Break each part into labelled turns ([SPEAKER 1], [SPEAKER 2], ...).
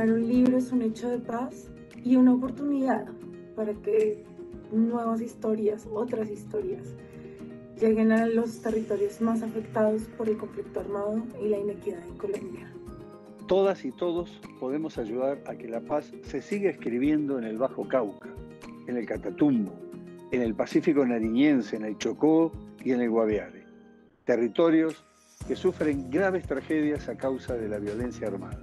[SPEAKER 1] Publicar un libro es un hecho de paz y una oportunidad para que nuevas historias, otras historias, lleguen a los territorios más afectados por el conflicto armado y la inequidad en Colombia.
[SPEAKER 2] Todas y todos podemos ayudar a que la paz se siga escribiendo en el Bajo Cauca, en el Catatumbo, en el Pacífico Nariñense, en el Chocó y en el Guaviare. Territorios que sufren graves tragedias a causa de la violencia armada.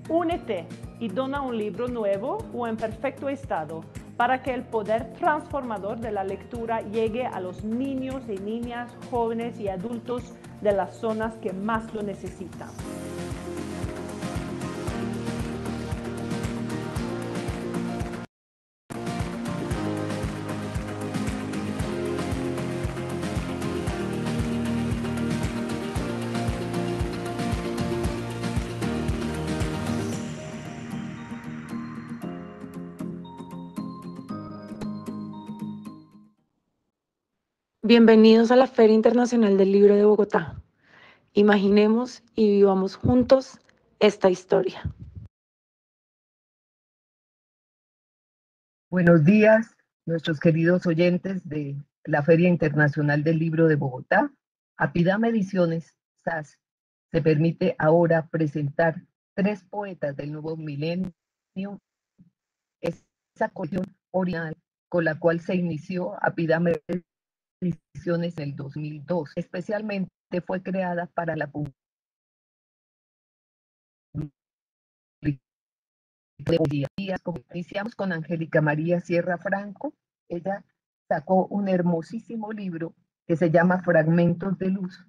[SPEAKER 3] Únete y dona un libro nuevo o en perfecto estado para que el poder transformador de la lectura llegue a los niños y niñas, jóvenes y adultos de las zonas que más lo necesitan.
[SPEAKER 1] Bienvenidos a la Feria Internacional del Libro de Bogotá. Imaginemos y vivamos juntos esta historia.
[SPEAKER 4] Buenos días, nuestros queridos oyentes de la Feria Internacional del Libro de Bogotá. Apidama Ediciones, SAS, se permite ahora presentar 3 poetas del nuevo milenio. Esa colección original con la cual se inició Apidama Ediciones en el 2002. Especialmente fue creada para la publicación. Iniciamos con Angélica María Sierra Franco. Ella sacó un hermosísimo libro que se llama Fragmentos de Luz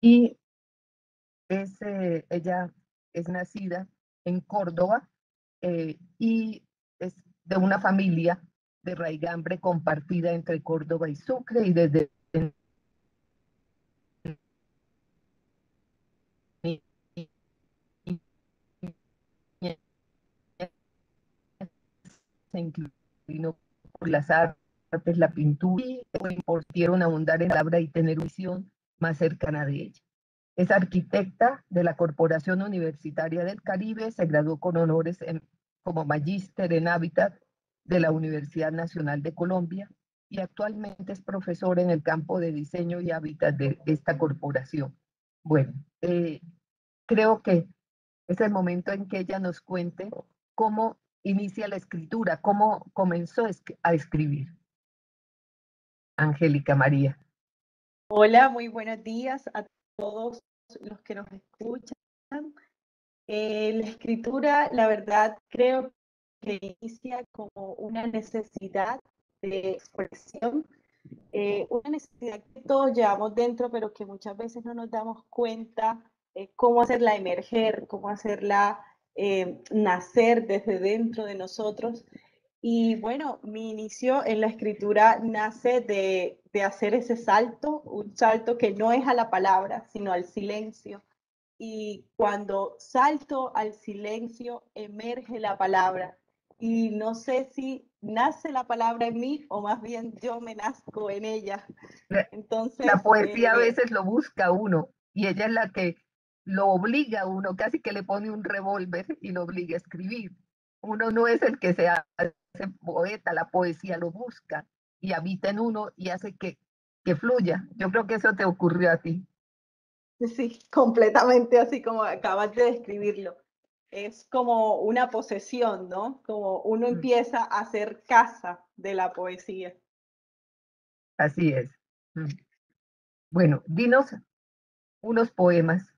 [SPEAKER 4] y ella es nacida en Córdoba y es de una familia de raigambre compartida entre Córdoba y Sucre, y desde se inclinó por las artes, la pintura, y le importieron abundar en la palabra y tener una visión más cercana de ella. Es arquitecta de la Corporación Universitaria del Caribe, se graduó con honores como magíster en hábitat de la Universidad Nacional de Colombia y actualmente es profesora en el campo de diseño y hábitat de esta corporación. Bueno, creo que es el momento en que ella nos cuente cómo inicia la escritura, cómo comenzó a escribir. Angélica María.
[SPEAKER 5] Hola, muy buenos días a todos los que nos escuchan. La escritura, la verdad, creo que inicia como una necesidad de expresión, una necesidad que todos llevamos dentro, pero que muchas veces no nos damos cuenta cómo hacerla emerger, cómo hacerla nacer desde dentro de nosotros. Y bueno, mi inicio en la escritura nace de hacer ese salto, un salto que no es a la palabra, sino al silencio. Y cuando salto al silencio, emerge la palabra. Y no sé si nace la palabra en mí o más bien yo me nazco en ella. Entonces,
[SPEAKER 4] la poesía a veces lo busca a uno y ella es la que lo obliga a uno, casi que le pone un revólver y lo obliga a escribir. Uno no es el que se hace poeta, la poesía lo busca y habita en uno y hace que fluya. Yo creo que eso te ocurrió a ti.
[SPEAKER 5] sí, completamente así como acabas de describirlo. Es como una posesión, ¿no? Como uno empieza a hacer casa de la poesía.
[SPEAKER 4] Así es. Bueno, dinos unos poemas.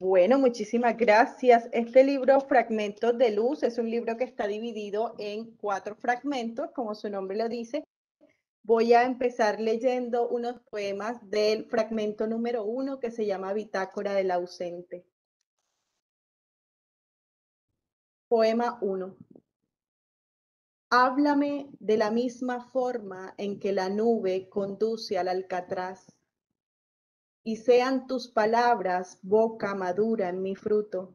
[SPEAKER 5] Bueno, muchísimas gracias. Este libro, Fragmentos de Luz, es un libro que está dividido en 4 fragmentos, como su nombre lo dice. Voy a empezar leyendo unos poemas del fragmento número 1 que se llama Bitácora del ausente. Poema 1. Háblame de la misma forma en que la nube conduce al alcatraz, y sean tus palabras boca madura en mi fruto.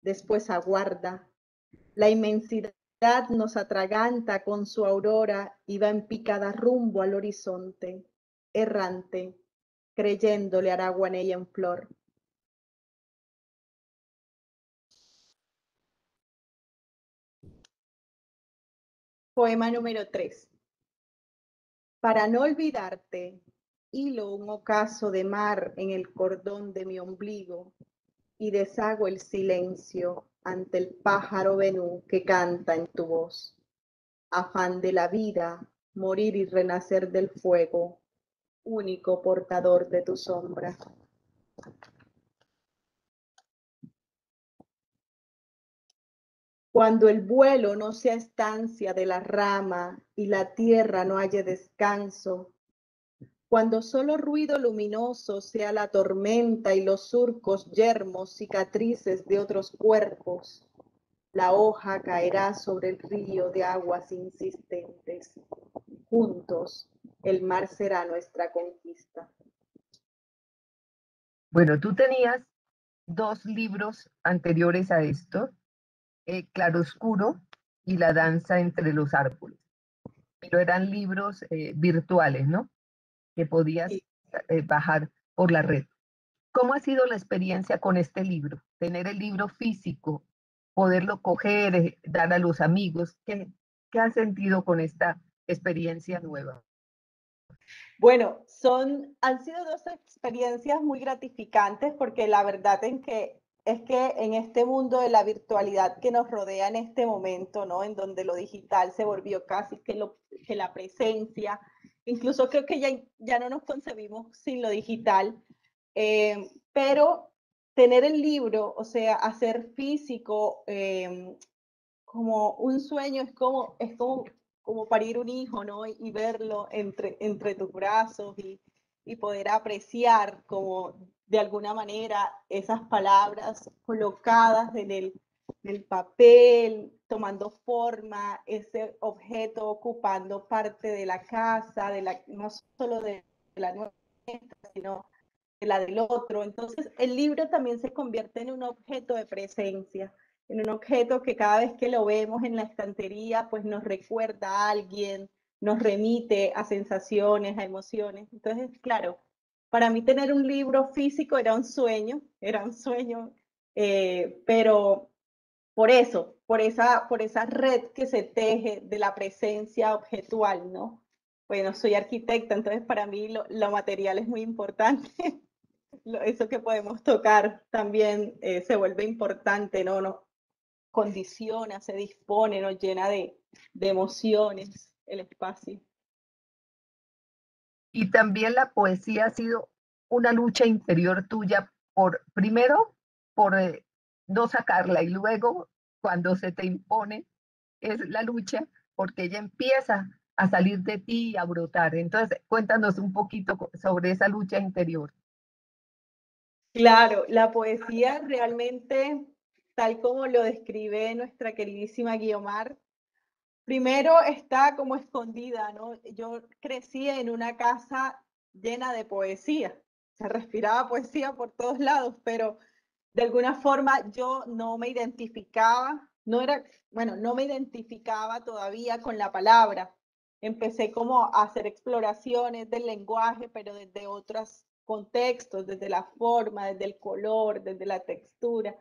[SPEAKER 5] Después aguarda. La inmensidad nos atraganta con su aurora y va en picada rumbo al horizonte, errante, creyéndole Araguanella en flor. Poema número 3. Para no olvidarte, hilo un ocaso de mar en el cordón de mi ombligo y deshago el silencio ante el pájaro venú que canta en tu voz. Afán de la vida, morir y renacer del fuego, único portador de tu sombra. Cuando el vuelo no sea estancia de la rama y la tierra no haya descanso, cuando solo ruido luminoso sea la tormenta y los surcos yermos cicatrices de otros cuerpos, la hoja caerá sobre el río de aguas insistentes. Juntos, el mar será nuestra conquista.
[SPEAKER 4] Bueno, tú tenías 2 libros anteriores a esto, Claroscuro y La danza entre los árboles, pero eran libros virtuales, ¿no? Que podías bajar por la red. ¿Cómo ha sido la experiencia con este libro? Tener el libro físico, poderlo coger, dar a los amigos. ¿Qué has sentido con esta experiencia nueva?
[SPEAKER 5] Bueno, han sido 2 experiencias muy gratificantes porque la verdad es que en este mundo de la virtualidad que nos rodea en este momento, ¿no? En donde lo digital se volvió casi que la presencia, incluso creo que ya no nos concebimos sin lo digital, pero tener el libro, o sea, hacer físico, como un sueño, es como parir un hijo, ¿no? Y verlo entre tus brazos y poder apreciar como de alguna manera esas palabras colocadas en el papel, tomando forma, ese objeto ocupando parte de la casa, no solo de la nuestra, sino de la del otro. Entonces, el libro también se convierte en un objeto de presencia, en un objeto que cada vez que lo vemos en la estantería, pues nos recuerda a alguien, nos remite a sensaciones, a emociones. Entonces, claro, para mí tener un libro físico era un sueño, pero por esa red que se teje de la presencia objetual, ¿no? Bueno, soy arquitecta, entonces para mí lo material es muy importante. Eso que podemos tocar también se vuelve importante, ¿no? Nos condiciona, se dispone, nos llena de emociones el espacio.
[SPEAKER 4] Y también la poesía ha sido una lucha interior tuya primero, por no sacarla y luego cuando se te impone es la lucha porque ella empieza a salir de ti y a brotar. Entonces, cuéntanos un poquito sobre esa lucha interior.
[SPEAKER 5] Claro, la poesía realmente, tal como lo describe nuestra queridísima Guiomar, primero está como escondida, ¿no? Yo crecí en una casa llena de poesía, se respiraba poesía por todos lados, pero de alguna forma yo no me identificaba, no me identificaba todavía con la palabra. Empecé como a hacer exploraciones del lenguaje, pero desde otros contextos, desde la forma, desde el color, desde la textura.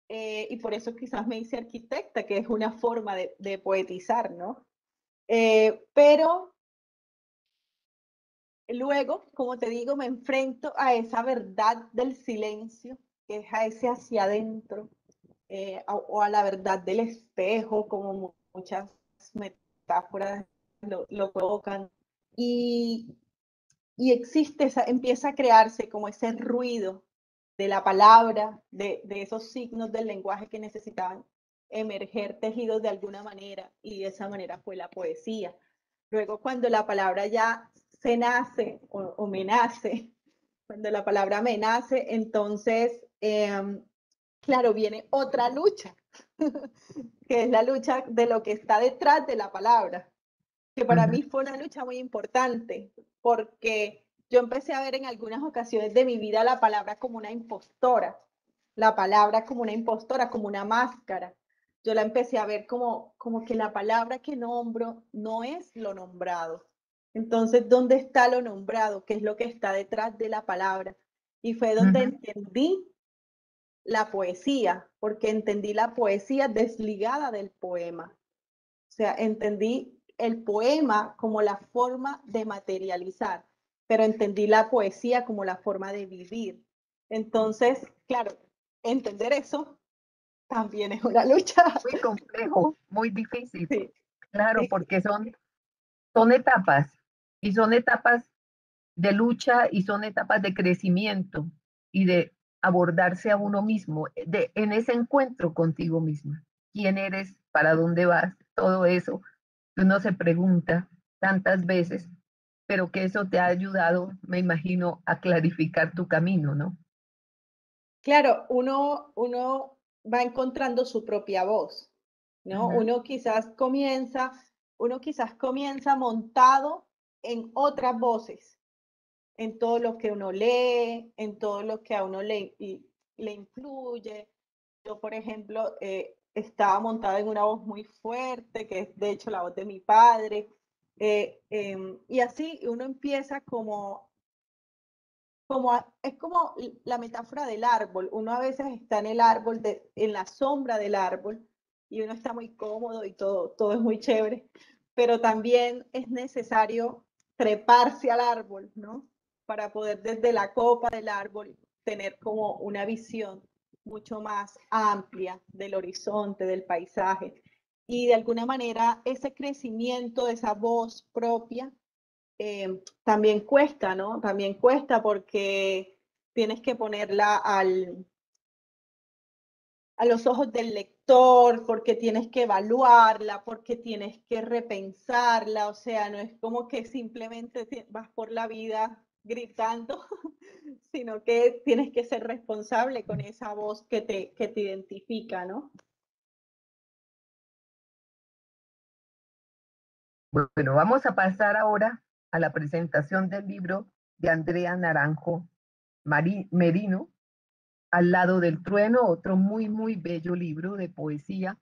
[SPEAKER 5] Y por eso quizás me hice arquitecta, que es una forma de poetizar, ¿no? Pero luego, como te digo, me enfrento a esa verdad del silencio, que es a ese hacia adentro, o a la verdad del espejo, como muchas metáforas lo provocan. Y, empieza a crearse como ese ruido de la palabra, de esos signos del lenguaje que necesitaban emerger tejidos de alguna manera, y de esa manera fue la poesía. Luego, cuando la palabra ya se nace o me nace, cuando la palabra me nace, entonces, claro, viene otra lucha, que es la lucha de lo que está detrás de la palabra, que para mí fue una lucha muy importante, porque yo empecé a ver en algunas ocasiones de mi vida la palabra como una impostora, la palabra como una impostora, como una máscara. Yo la empecé a ver como que la palabra que nombro no es lo nombrado. Entonces, ¿dónde está lo nombrado? ¿Qué es lo que está detrás de la palabra? Y fue donde entendí la poesía, porque entendí la poesía desligada del poema. sea, entendí el poema como la forma de materializar, pero entendí la poesía como la forma de vivir. Entonces, claro, entender eso también es una lucha.
[SPEAKER 4] Muy complejo, muy difícil.
[SPEAKER 5] Sí,
[SPEAKER 4] Claro,
[SPEAKER 5] sí,
[SPEAKER 4] porque son etapas, y son etapas de lucha y son etapas de crecimiento y de abordarse a uno mismo, en ese encuentro contigo misma. ¿Quién eres? ¿Para dónde vas? Todo eso que uno se pregunta tantas veces, pero que eso te ha ayudado, me imagino, a clarificar tu camino, ¿no?
[SPEAKER 5] claro, uno va encontrando su propia voz, ¿no?
[SPEAKER 4] Ujú.
[SPEAKER 5] Uno quizás comienza montado en otras voces, en todo lo que uno lee, en todo lo que a uno le influye. Yo, por ejemplo, estaba montada en una voz muy fuerte, que es de hecho la voz de mi padre, y así uno empieza es como la metáfora del árbol. Uno a veces está en el árbol, en la sombra del árbol, y uno está muy cómodo y todo es muy chévere, pero también es necesario treparse al árbol, ¿no? Para poder desde la copa del árbol tener como una visión mucho más amplia del horizonte, del paisaje. Y de alguna manera ese crecimiento de esa voz propia también cuesta, ¿no? También cuesta porque tienes que ponerla a los ojos del lector, porque tienes que evaluarla, porque tienes que repensarla, o sea, no es como que simplemente vas por la vida gritando, sino que tienes que ser responsable con esa voz que te identifica, ¿no?
[SPEAKER 4] Bueno, vamos a pasar ahora a la presentación del libro de Andrea Naranjo Merino, Al lado del trueno, otro muy, muy bello libro de poesía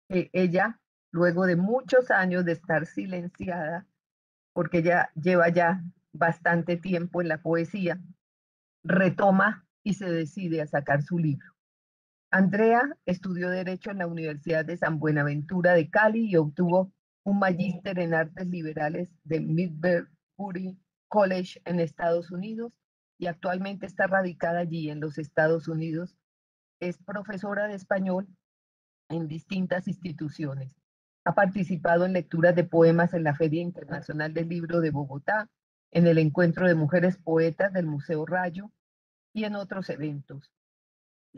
[SPEAKER 4] que ella, luego de muchos años de estar silenciada, porque ella lleva ya bastante tiempo en la poesía, retoma y se decide a sacar su libro. Andrea estudió Derecho en la Universidad de San Buenaventura de Cali y obtuvo un magíster en Artes Liberales de Middlebury College en Estados Unidos y actualmente está radicada allí en los Estados Unidos. Es profesora de español en distintas instituciones. Ha participado en lecturas de poemas en la Feria Internacional del Libro de Bogotá, en el Encuentro de Mujeres Poetas del Museo Rayo y en otros eventos.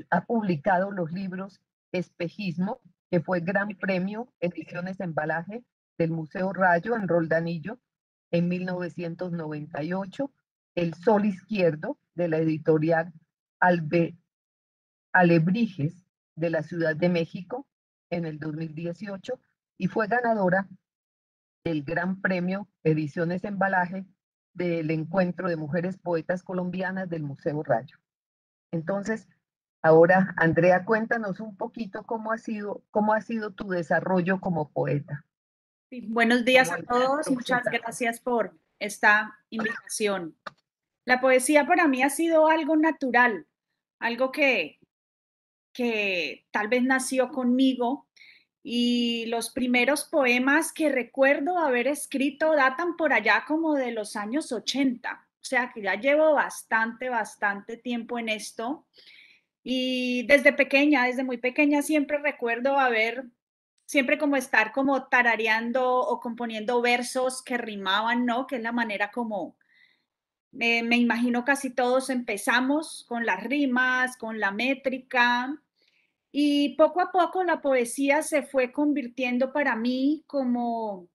[SPEAKER 4] Ha publicado los libros Espejismo, que fue Gran Premio Ediciones Embalaje del Museo Rayo en Roldanillo en 1998, El Sol Izquierdo de la editorial Alebrijes de la Ciudad de México en el 2018 y fue ganadora del Gran Premio Ediciones Embalaje del Encuentro de Mujeres Poetas Colombianas del Museo Rayo. Entonces, ahora, Andrea, cuéntanos un poquito cómo ha sido tu desarrollo como poeta.
[SPEAKER 6] Sí, buenos días a
[SPEAKER 4] ¿Cómo
[SPEAKER 6] todos, muchas gracias por esta invitación. La poesía para mí ha sido algo natural, algo que tal vez nació conmigo y los primeros poemas que recuerdo haber escrito datan por allá como de los años 80, o sea que ya llevo bastante tiempo en esto y desde pequeña, desde muy pequeña siempre recuerdo siempre como estar como tarareando o componiendo versos que rimaban, ¿no? Que es la manera como me imagino casi todos empezamos con las rimas, con la métrica y poco a poco la poesía se fue convirtiendo para mí como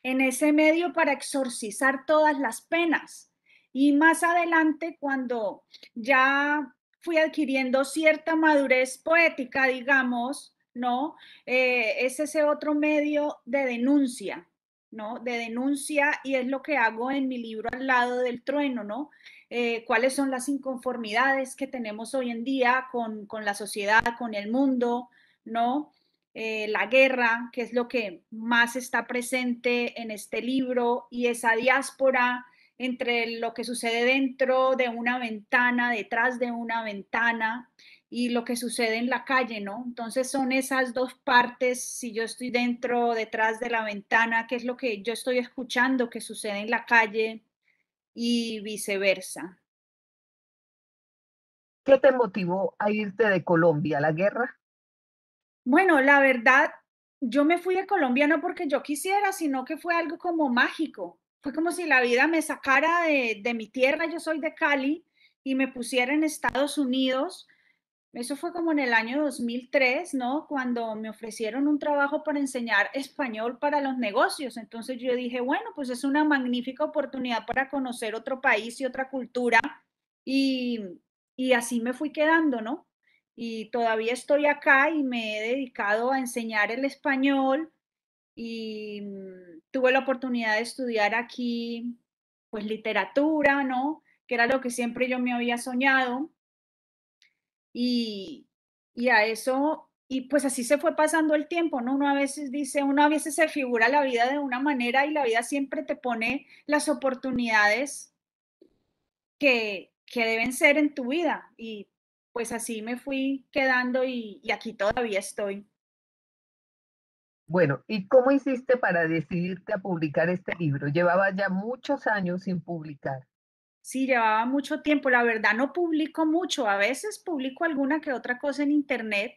[SPEAKER 6] en ese medio para exorcizar todas las penas. Y más adelante, cuando ya fui adquiriendo cierta madurez poética, digamos, ¿no? Es ese otro medio de denuncia, ¿no? De denuncia y es lo que hago en mi libro Al lado del trueno, ¿no? Cuáles son las inconformidades que tenemos hoy en día con la sociedad, con el mundo, ¿no? La guerra, que es lo que más está presente en este libro, y esa diáspora entre lo que sucede dentro de una ventana, detrás de una ventana, y lo que sucede en la calle, ¿no? Entonces son esas dos partes, si yo estoy dentro, detrás de la ventana, qué es lo que yo estoy escuchando que sucede en la calle y viceversa.
[SPEAKER 4] ¿Qué te motivó a irte de Colombia a la guerra?
[SPEAKER 6] Bueno, la verdad, yo me fui de Colombia no porque yo quisiera, sino que fue algo como mágico. Fue como si la vida me sacara de mi tierra, yo soy de Cali, y me pusiera en Estados Unidos. Eso fue como en el año 2003, ¿no? Cuando me ofrecieron un trabajo para enseñar español para los negocios. Entonces yo dije, bueno, pues es una magnífica oportunidad para conocer otro país y otra cultura. Y, y así me fui quedando, ¿no? Y todavía estoy acá y me he dedicado a enseñar el español y tuve la oportunidad de estudiar aquí, pues literatura, ¿no? Que era lo que siempre yo me había soñado. Y, y a eso, y pues así se fue pasando el tiempo, ¿no? Uno a veces dice, uno a veces se figura la vida de una manera y la vida siempre te pone las oportunidades que deben ser en tu vida. Y pues así me fui quedando y aquí todavía estoy.
[SPEAKER 4] Bueno, ¿y cómo hiciste para decidirte a publicar este libro? Llevabas ya muchos años sin publicar.
[SPEAKER 6] Sí, llevaba mucho tiempo. La verdad no publico mucho. A veces publico alguna que otra cosa en internet,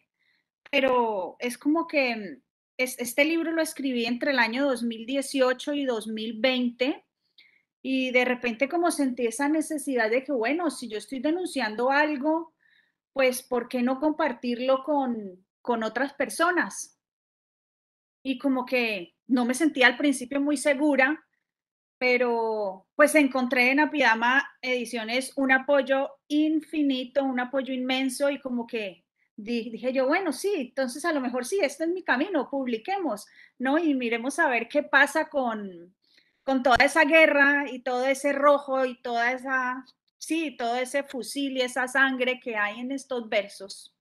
[SPEAKER 6] pero es como que este libro lo escribí entre el año 2018 y 2020 y de repente como sentí esa necesidad de que, bueno, si yo estoy denunciando algo, pues ¿por qué no compartirlo con otras personas? Y como que no me sentía al principio muy segura, pero pues encontré en Apidama Ediciones un apoyo infinito, un apoyo inmenso y como que dije yo, bueno, sí, entonces a lo mejor sí, este es mi camino, publiquemos, ¿no? Y miremos a ver qué pasa con toda esa guerra y todo ese rojo y toda esa, sí, todo ese fusil y esa sangre que hay en estos versos.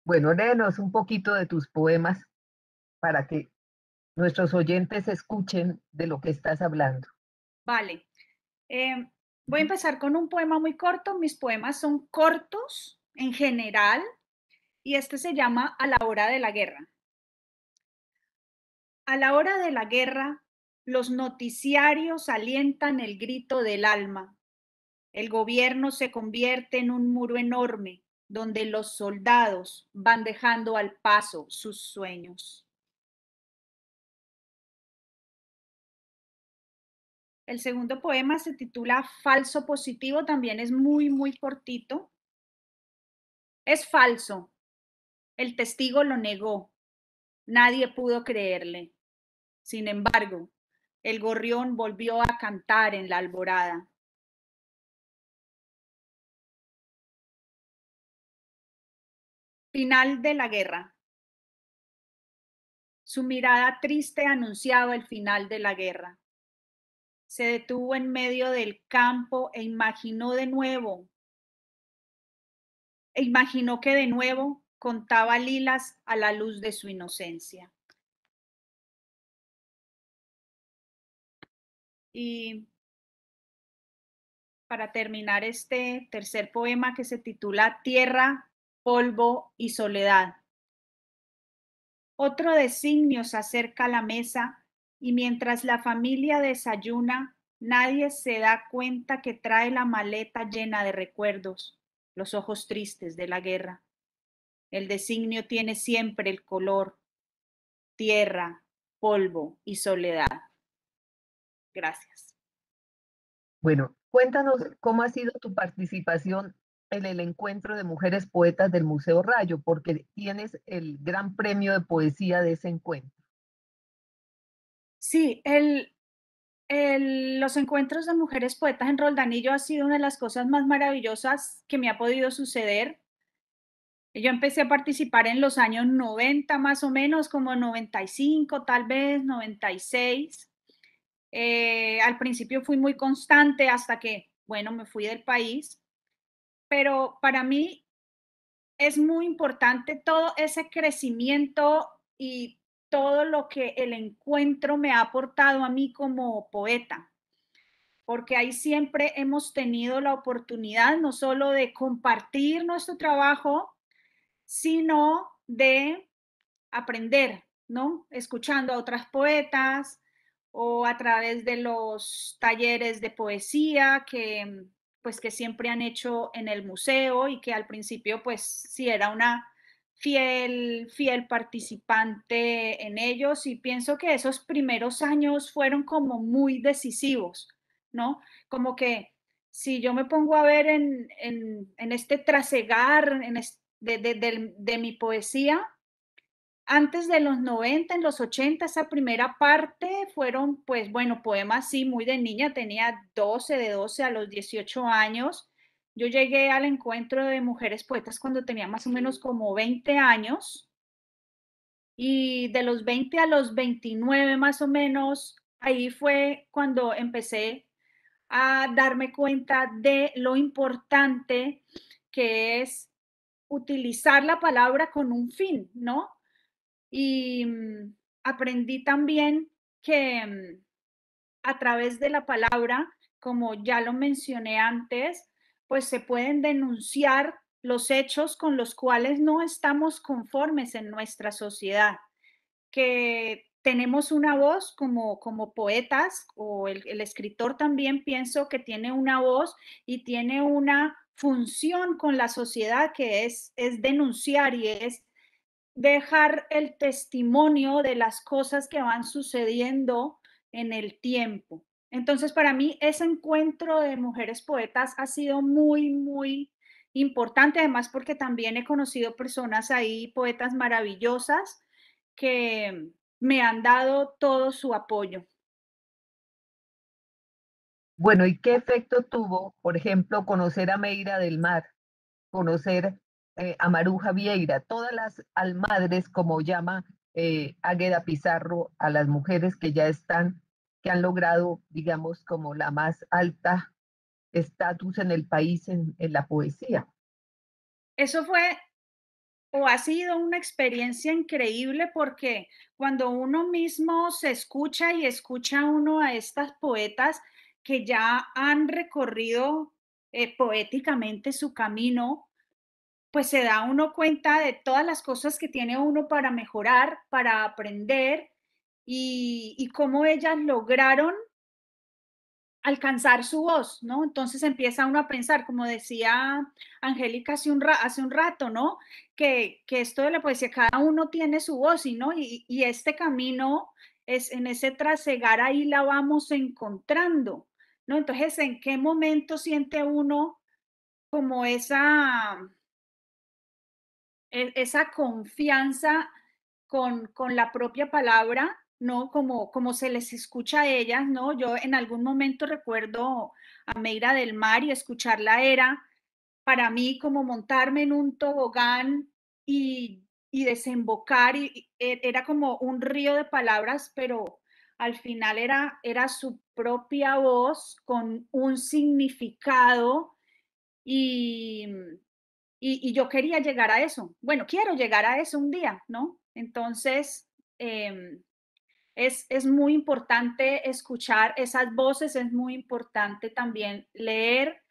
[SPEAKER 4] Bueno, léenos un poquito de tus poemas para que nuestros oyentes escuchen de lo que estás hablando.
[SPEAKER 6] Vale. Voy a empezar con un poema muy corto. Mis poemas son cortos en general y este se llama A la hora de la guerra. A la hora de la guerra, los noticiarios alientan el grito del alma. El gobierno se convierte en un muro enorme donde los soldados van dejando al paso sus sueños. El segundo poema se titula Falso positivo, también es muy, muy cortito. Es falso. El testigo lo negó. Nadie pudo creerle. Sin embargo, el gorrión volvió a cantar en la alborada. Final de la guerra. Su mirada triste anunciaba el final de la guerra. Se detuvo en medio del campo e imaginó que de nuevo contaba lilas a la luz de su inocencia. Y para terminar este tercer poema que se titula Tierra, polvo y soledad. Otro designio se acerca a la mesa y mientras la familia desayuna, nadie se da cuenta que trae la maleta llena de recuerdos, los ojos tristes de la guerra. El designio tiene siempre el color, tierra, polvo y soledad. Gracias.
[SPEAKER 4] Bueno, cuéntanos cómo ha sido tu participación en el encuentro de mujeres poetas del Museo Rayo, porque tienes el gran premio de poesía de ese encuentro.
[SPEAKER 6] Sí, los encuentros de mujeres poetas en Roldanillo ha sido una de las cosas más maravillosas que me ha podido suceder. Yo empecé a participar en los años 90 más o menos, como 95 tal vez, 96. Al principio fui muy constante hasta que, bueno, me fui del país, pero para mí es muy importante todo ese crecimiento y todo lo que el encuentro me ha aportado a mí como poeta, porque ahí siempre hemos tenido la oportunidad no solo de compartir nuestro trabajo, sino de aprender, ¿no? Escuchando a otras poetas o a través de los talleres de poesía que pues que siempre han hecho en el museo y que al principio pues sí era una fiel participante en ellos, y pienso que esos primeros años fueron como muy decisivos, ¿no? Como que si yo me pongo a ver en este trasegar de mi poesía, antes de los 90, en los 80, esa primera parte fueron, pues bueno, poemas, sí, muy de niña, tenía 12, de 12 a los 18 años. Yo llegué al encuentro de mujeres poetas cuando tenía más o menos como 20 años, y de los 20 a los 29 más o menos, ahí fue cuando empecé a darme cuenta de lo importante que es utilizar la palabra con un fin, ¿no? Y aprendí también que a través de la palabra, como ya lo mencioné antes, pues se pueden denunciar los hechos con los cuales no estamos conformes en nuestra sociedad, que tenemos una voz como poetas, o el escritor también pienso que tiene una voz y tiene una función con la sociedad, que es denunciar y es dejar el testimonio de las cosas que van sucediendo en el tiempo. Entonces, para mí, ese encuentro de mujeres poetas ha sido muy importante, además porque también he conocido personas ahí, poetas maravillosas, que me han dado todo su apoyo.
[SPEAKER 4] Bueno, ¿y qué efecto tuvo, por ejemplo, conocer a Meira del Mar, conocer a Maruja Vieira, todas las almadres, como llama Águeda Pizarro, a las mujeres que ya están, que han logrado, digamos, como la más alta estatus en el país en la poesía?
[SPEAKER 6] Eso fue o ha sido una experiencia increíble, porque cuando uno mismo se escucha y escucha uno a estas poetas que ya han recorrido poéticamente su camino, pues se da uno cuenta de todas las cosas que tiene uno para mejorar, para aprender, y cómo ellas lograron alcanzar su voz, ¿no? Entonces empieza uno a pensar, como decía Angélica hace un rato, ¿no? Que esto de la poesía, cada uno tiene su voz, ¿no? Y este camino es en ese trasegar, ahí la vamos encontrando, ¿no? Entonces, ¿en qué momento siente uno como esa confianza con la propia palabra, ¿no? Como se les escucha a ellas, ¿no? Yo en algún momento recuerdo a Meira del Mar, y escucharla era para mí como montarme en un tobogán y desembocar, y era como un río de palabras, pero al final era su propia voz con un significado, y, y yo quería llegar a eso. Bueno, quiero llegar a eso un día, ¿no? Entonces, es muy importante escuchar esas voces, es muy importante también leer,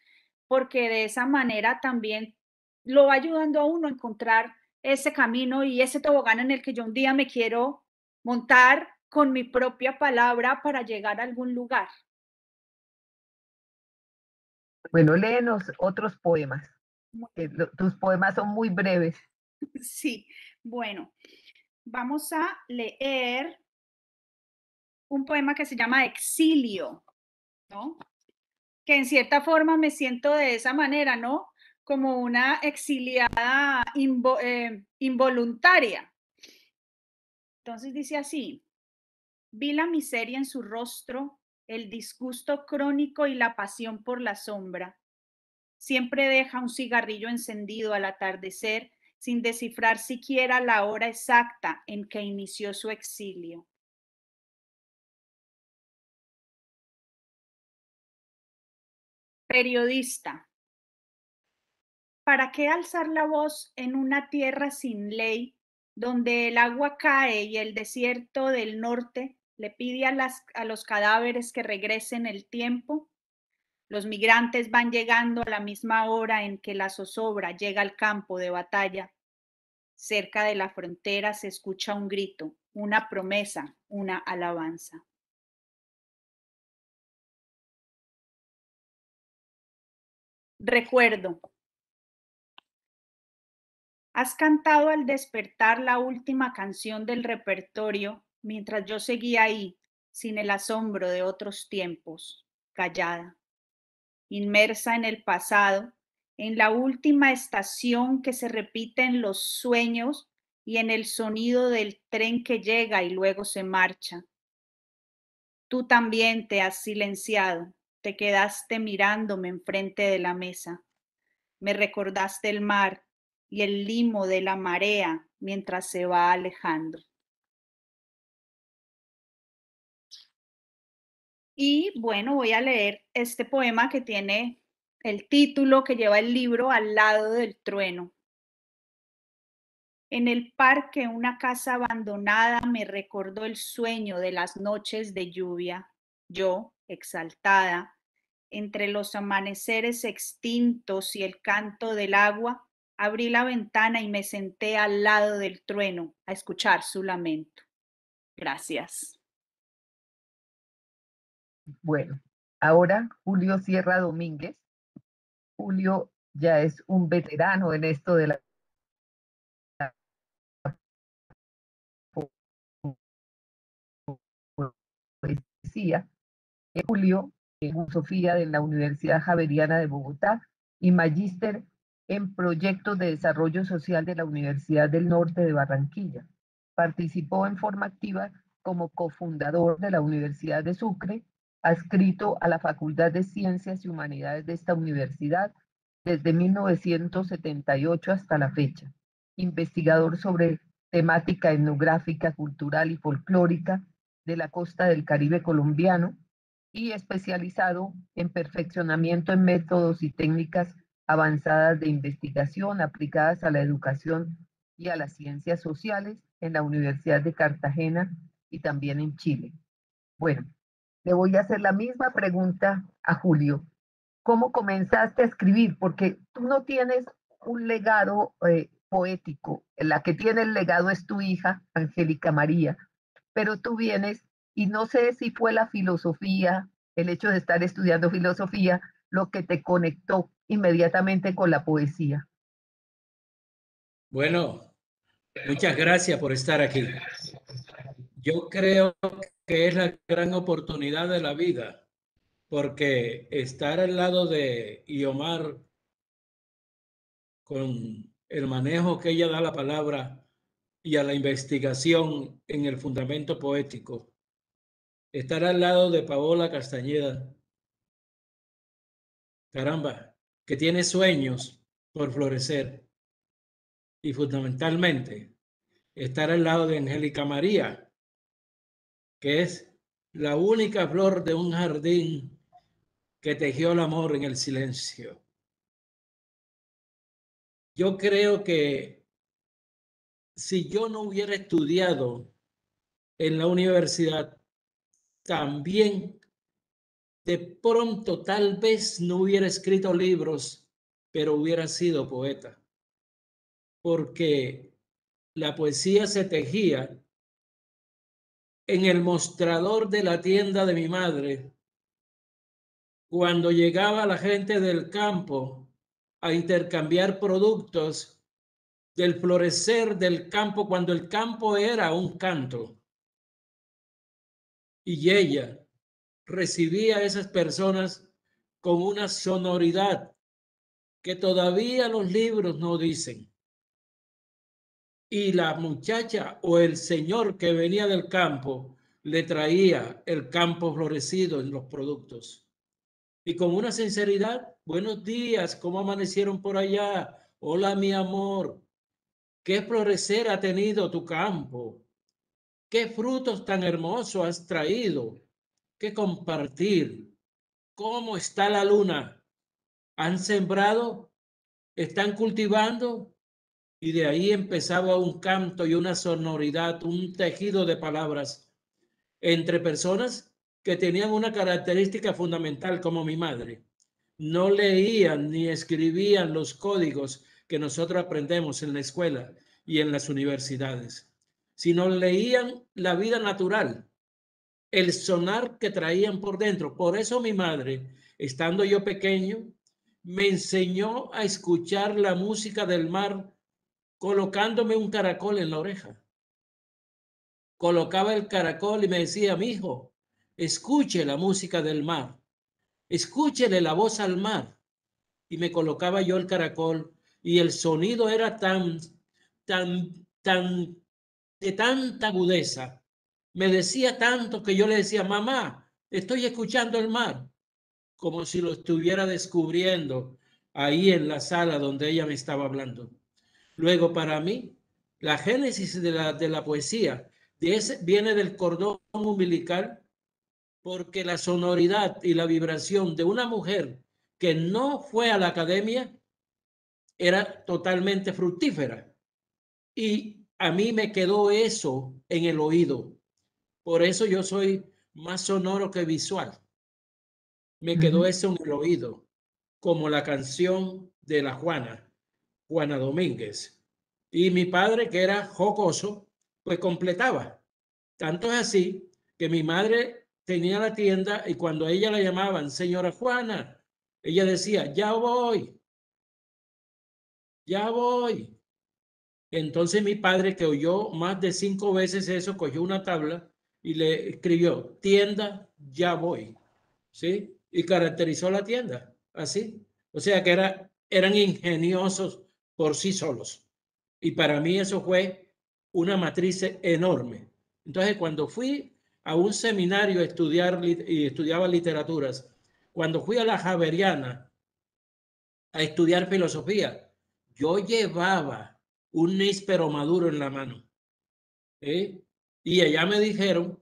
[SPEAKER 6] porque de esa manera también lo va ayudando a uno a encontrar ese camino y ese tobogán en el que yo un día me quiero montar con mi propia palabra para llegar a algún lugar.
[SPEAKER 4] Bueno, léenos otros poemas. Tus poemas son muy breves.
[SPEAKER 6] Sí, bueno, vamos a leer un poema que se llama Exilio, ¿no? Que en cierta forma me siento de esa manera, ¿no? Como una exiliada involuntaria. Entonces dice así: vi la miseria en su rostro, el disgusto crónico y la pasión por la sombra. Siempre deja un cigarrillo encendido al atardecer, sin descifrar siquiera la hora exacta en que inició su exilio. Periodista. ¿Para qué alzar la voz en una tierra sin ley, donde el agua cae y el desierto del norte le pide a los cadáveres que regresen el tiempo? Los migrantes van llegando a la misma hora en que la zozobra llega al campo de batalla. Cerca de la frontera se escucha un grito, una promesa, una alabanza. Recuerdo. Has cantado al despertar la última canción del repertorio mientras yo seguía ahí, sin el asombro de otros tiempos, callada, inmersa en el pasado, en la última estación que se repite en los sueños y en el sonido del tren que llega y luego se marcha. Tú también te has silenciado, te quedaste mirándome enfrente de la mesa. Me recordaste el mar y el limo de la marea mientras se va alejando. Y bueno, voy a leer este poema que tiene el título que lleva el libro Al lado del trueno. En el parque, una casa abandonada me recordó el sueño de las noches de lluvia. Yo, exaltada, entre los amaneceres extintos y el canto del agua, abrí la ventana y me senté al lado del trueno a escuchar su lamento. Gracias.
[SPEAKER 4] Bueno, ahora Julio Sierra Domínguez. Julio ya es un veterano en esto de la poesía. Julio en filosofía de la Universidad Javeriana de Bogotá y magíster en proyectos de desarrollo social de la Universidad del Norte de Barranquilla. Participó en forma activa como cofundador de la Universidad de Sucre, adscrito a la Facultad de Ciencias y Humanidades de esta universidad desde 1978 hasta la fecha. Investigador sobre temática etnográfica, cultural y folclórica de la costa del Caribe colombiano y especializado en perfeccionamiento en métodos y técnicas avanzadas de investigación aplicadas a la educación y a las ciencias sociales en la Universidad de Cartagena y también en Chile. Bueno, le voy a hacer la misma pregunta a Julio. ¿Cómo comenzaste a escribir? Porque tú no tienes un legado poético. La que tiene el legado es tu hija, Angélica María, pero tú vienes y no sé si fue la filosofía, el hecho de estar estudiando filosofía, lo que te conectó inmediatamente con la poesía.
[SPEAKER 7] Bueno, muchas gracias por estar aquí. Yo creo que es la gran oportunidad de la vida, porque estar al lado de Iomar con el manejo que ella da a la palabra y a la investigación en el fundamento poético, estar al lado de Paola Castañeda, caramba, que tiene sueños por florecer, y fundamentalmente estar al lado de Angélica María, que es la única flor de un jardín que tejió el amor en el silencio. Yo creo que si yo no hubiera estudiado en la universidad, también de pronto tal vez no hubiera escrito libros, pero hubiera sido poeta. Porque la poesía se tejía en el mostrador de la tienda de mi madre, cuando llegaba la gente del campo a intercambiar productos del florecer del campo, cuando el campo era un canto. Y ella recibía a esas personas con una sonoridad que todavía los libros no dicen. Y la muchacha o el señor que venía del campo le traía el campo florecido en los productos. Y con una sinceridad, buenos días, ¿cómo amanecieron por allá? Hola, mi amor, ¿qué florecer ha tenido tu campo? ¿Qué frutos tan hermosos has traído? ¿Qué compartir? ¿Cómo está la luna? ¿Han sembrado? ¿Están cultivando? Y de ahí empezaba un canto y una sonoridad, un tejido de palabras entre personas que tenían una característica fundamental como mi madre. no leían ni escribían los códigos que nosotros aprendemos en la escuela y en las universidades, sino leían la vida natural, el sonar que traían por dentro. Por eso mi madre, estando yo pequeño, me enseñó a escuchar la música del mar colocándome un caracol en la oreja. Colocaba el caracol y me decía, mi hijo, escuche la música del mar, escúchele la voz al mar. Y me colocaba yo el caracol y el sonido era tan de tanta agudeza. Me decía tanto que yo le decía, mamá, estoy escuchando el mar, como si lo estuviera descubriendo ahí en la sala donde ella me estaba hablando. Luego, para mí, la génesis de la poesía viene del cordón umbilical, porque la sonoridad y la vibración de una mujer que no fue a la academia era totalmente fructífera. Y a mí me quedó eso en el oído. Por eso yo soy más sonoro que visual. Me quedó eso en el oído, como la canción de la Juana Domínguez. Y mi padre, que era jocoso, pues completaba. Tanto es así que mi madre tenía la tienda y cuando a ella la llamaban, señora Juana, ella decía, ya voy, ya voy. Entonces mi padre, que oyó más de 5 veces eso, cogió una tabla y le escribió, tienda, ya voy, ¿sí? Y caracterizó la tienda, así. O sea que eran ingeniosos por sí solos. Y para mí eso fue una matriz enorme. Entonces cuando fui a un seminario a estudiar y estudiaba literaturas, cuando fui a la Javeriana a estudiar filosofía, yo llevaba un níspero maduro en la mano. ¿Eh? Y allá me dijeron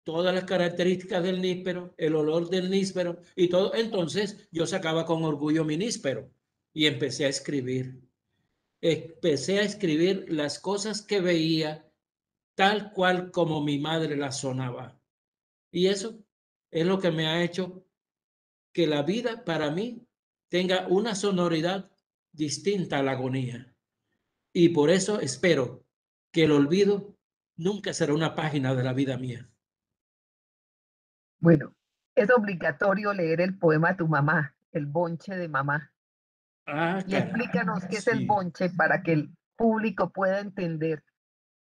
[SPEAKER 7] todas las características del níspero, el olor del níspero y todo. Entonces yo sacaba con orgullo mi níspero y empecé a escribir. Empecé a escribir las cosas que veía tal cual como mi madre las sonaba. Y eso es lo que me ha hecho que la vida para mí tenga una sonoridad distinta a la agonía. Y por eso espero que el olvido nunca será una página de la vida mía.
[SPEAKER 4] Bueno, es obligatorio leer el poema Tu mamá, El bonche de mamá.
[SPEAKER 7] Ah,
[SPEAKER 4] Y
[SPEAKER 7] caramba,
[SPEAKER 4] explícanos qué es el
[SPEAKER 7] sí.
[SPEAKER 4] bonche para que el público pueda entender,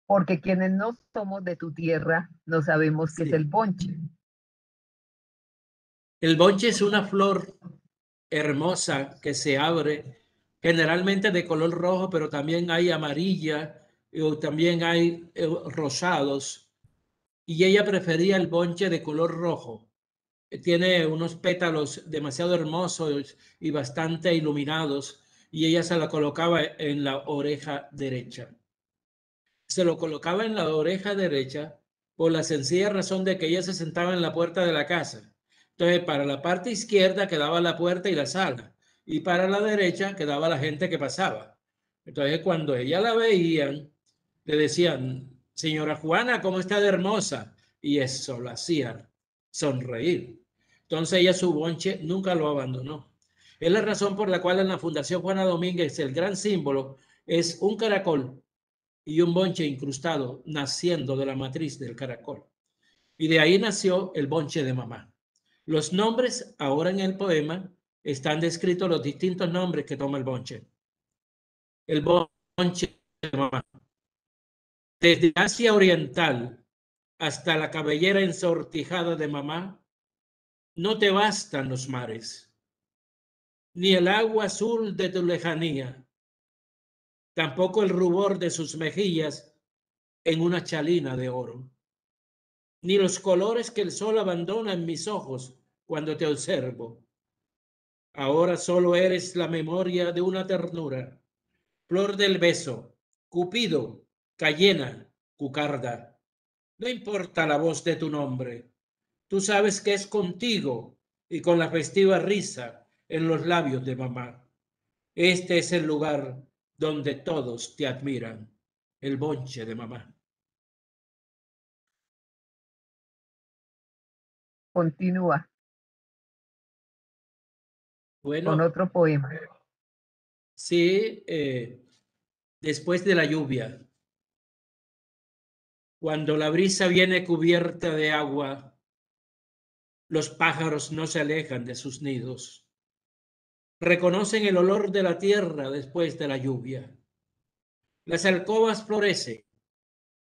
[SPEAKER 4] porque quienes no somos de tu tierra no sabemos qué es el
[SPEAKER 7] Sí.
[SPEAKER 4] bonche.
[SPEAKER 7] El bonche es una flor hermosa que se abre, generalmente de color rojo, pero también hay amarilla, o también hay rosados. Y ella prefería el bonche de color rojo. Tiene unos pétalos demasiado hermosos y bastante iluminados, y ella se la colocaba en la oreja derecha. Se lo colocaba en la oreja derecha por la sencilla razón de que ella se sentaba en la puerta de la casa. Entonces, para la parte izquierda quedaba la puerta y la sala, y para la derecha quedaba la gente que pasaba. Entonces, cuando ella la veían, le decían, señora Juana, ¿cómo está de hermosa? Y eso la hacía sonreír. Entonces, ella su bonche nunca lo abandonó. Es la razón por la cual en la Fundación Juana Domínguez el gran símbolo es un caracol y un bonche incrustado naciendo de la matriz del caracol. Y de ahí nació el bonche de mamá. Los nombres ahora en el poema están descritos los distintos nombres que toma el bonche. El bonche de mamá. Desde Asia Oriental hasta la cabellera ensortijada de mamá, no te bastan los mares, ni el agua azul de tu lejanía, tampoco el rubor de sus mejillas en una chalina de oro, ni los colores que el sol abandona en mis ojos cuando te observo. Ahora solo eres la memoria de una ternura, flor del beso, cupido, cayena, cucarda. No importa la voz de tu nombre, tú sabes que es contigo y con la festiva risa en los labios de mamá. Este es el lugar donde todos te admiran, el bonche de mamá.
[SPEAKER 4] Continúa.
[SPEAKER 7] Bueno,
[SPEAKER 4] con otro poema.
[SPEAKER 7] sí, después de la lluvia, cuando la brisa viene cubierta de agua, los pájaros no se alejan de sus nidos. Reconocen el olor de la tierra después de la lluvia. Las alcobas florecen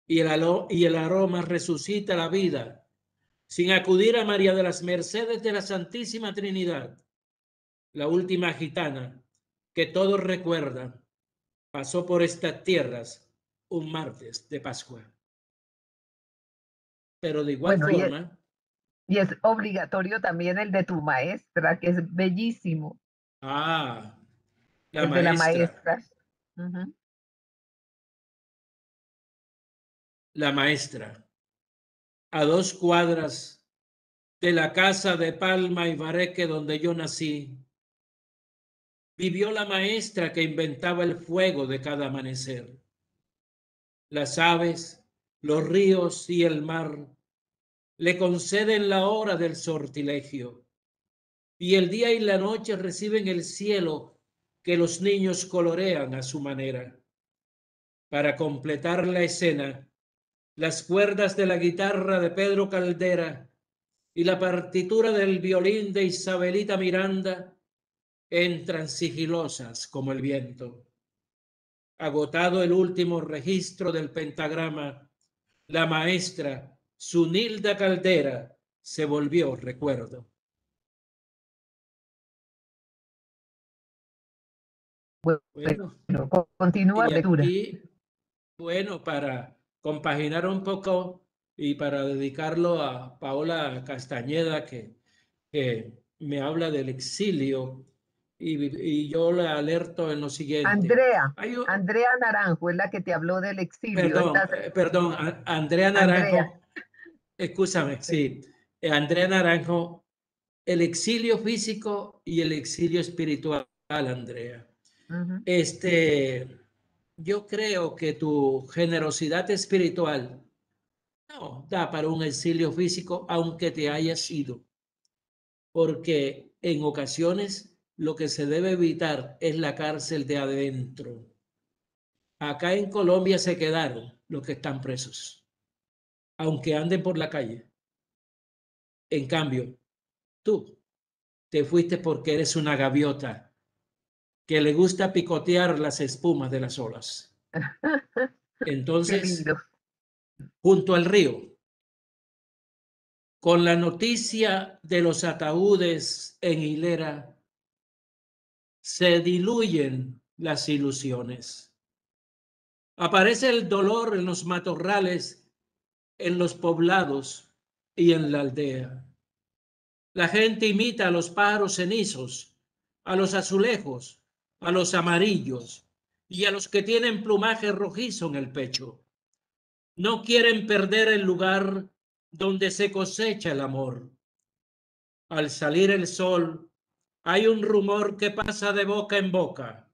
[SPEAKER 7] y el aroma resucita la vida, sin acudir a María de las Mercedes de la Santísima Trinidad, la última gitana que todos recuerdan, pasó por estas tierras un martes de Pascua. Pero de igual
[SPEAKER 4] Bueno,
[SPEAKER 7] forma,
[SPEAKER 4] y es obligatorio también el de tu maestra, que es bellísimo,
[SPEAKER 7] la
[SPEAKER 4] el de la
[SPEAKER 7] maestra,
[SPEAKER 4] maestra. Ujú.
[SPEAKER 7] la maestra, a 2 cuadras de la casa de Palma y Bareque donde yo nací, vivió la maestra que inventaba el fuego de cada amanecer. Las aves, los ríos y el mar le conceden la hora del sortilegio, y el día y la noche reciben el cielo que los niños colorean a su manera. Para completar la escena, las cuerdas de la guitarra de Pedro Caldera y la partitura del violín de Isabelita Miranda entran sigilosas como el viento. Agotado el último registro del pentagrama, la maestra Zunilda Caldera se volvió recuerdo. Bueno,
[SPEAKER 4] Continúa
[SPEAKER 7] y
[SPEAKER 4] la lectura.
[SPEAKER 7] aquí, bueno, para compaginar un poco y para dedicarlo a Paola Castañeda, que me habla del exilio, y yo le alerto en lo siguiente.
[SPEAKER 4] Andrea Naranjo es la que te habló del exilio.
[SPEAKER 7] Perdón, Andrea
[SPEAKER 4] Andrea.
[SPEAKER 7] Naranjo, escúchame, sí, Andrea Naranjo, el exilio físico y el exilio espiritual, Andrea.
[SPEAKER 4] Uh-huh.
[SPEAKER 7] Yo creo que tu generosidad espiritual no da para un exilio físico, aunque te hayas ido, porque en ocasiones lo que se debe evitar es la cárcel de adentro. Acá en Colombia se quedaron los que están presos, aunque anden por la calle. En cambio, tú te fuiste porque eres una gaviota que le gusta picotear las espumas de las olas.
[SPEAKER 4] Qué
[SPEAKER 7] Entonces,
[SPEAKER 4] lindo.
[SPEAKER 7] junto al río, con la noticia de los ataúdes en hilera, se diluyen las ilusiones. Aparece el dolor en los matorrales, en los poblados y en la aldea. La gente imita a los pájaros cenizos, a los azulejos, a los amarillos y a los que tienen plumaje rojizo en el pecho. No quieren perder el lugar donde se cosecha el amor. Al salir el sol, hay un rumor que pasa de boca en boca.